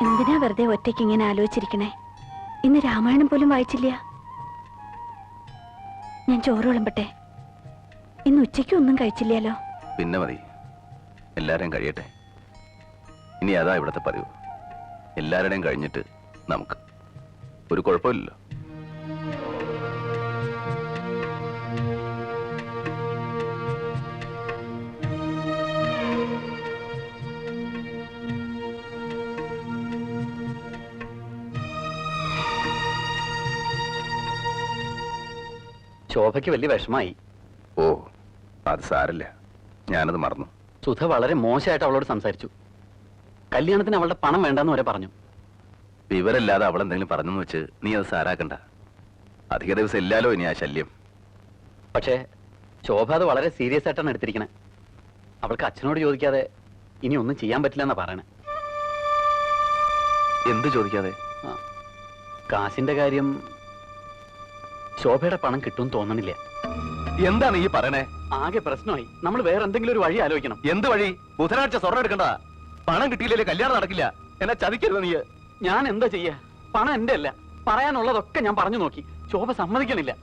എന്തിനാ വെറുതെ ഒറ്റയ്ക്ക് ഇങ്ങനെ ആലോചിച്ചിരിക്കണേ? ഇന്ന് രാമായണം പോലും വായിച്ചില്ല. ഞാൻ ചോറ് വിളമ്പട്ടെ? ഇന്ന് ഉച്ചയ്ക്ക് ഒന്നും കഴിച്ചില്ലല്ലോ. പിന്നെ മതി, എല്ലാരെയും കഴിയട്ടെ. ഇനി അതാ ഇവിടുത്തെ പതിവ്. എല്ലാവരുടെയും കഴിഞ്ഞിട്ട് നമുക്ക് ഒരു കുഴപ്പമില്ലല്ലോ. ശോഭയ്ക്ക് വലിയ വിഷമായി. ഓ, അത് സാരല്ല, ഞാനത് മറന്നു. സുധ വളരെ മോശമായിട്ട് അവളോട് സംസാരിച്ചു. കല്യാണത്തിന് അവളുടെ പണം വേണ്ടെന്ന് വരെ പറഞ്ഞു. വിവരമില്ലാതെ അവളെന്തെങ്കിലും പറഞ്ഞെന്ന് വെച്ച് നീ അത് സാരാക്കണ്ട. അധിക ദിവസം ഇല്ലാലോ ഇനി ആ ശല്യം. പക്ഷേ ശോഭ അത് വളരെ സീരിയസ് ആയിട്ടാണ് എടുത്തിരിക്കണേ. അവൾക്ക് അച്ഛനോട് ചോദിക്കാതെ ഇനി ഒന്നും ചെയ്യാൻ പറ്റില്ല എന്നാ പറയണേ. എന്ത് ചോദിക്കാതെ? കാശിന്റെ കാര്യം. ശോഭയുടെ പണം കിട്ടും തോന്നണില്ല. എന്താണ് ഈ പറയണേ? ആകെ പ്രശ്നമായി. നമ്മൾ വേറെ എന്തെങ്കിലും ഒരു വഴി ആലോചിക്കണം. എന്ത് വഴി? ബുധനാഴ്ച സ്വർണ്ണം എടുക്കണ്ട. പണം കിട്ടിയില്ലേ കല്യാണം നടക്കില്ല. എന്നെ ചതിക്കരുത് നീ. ഞാൻ എന്താ ചെയ്യാ? പണം എന്റെ അല്ല. പറയാനുള്ളതൊക്കെ ഞാൻ പറഞ്ഞു നോക്കി. ശോഭ സമ്മതിക്കണില്ല.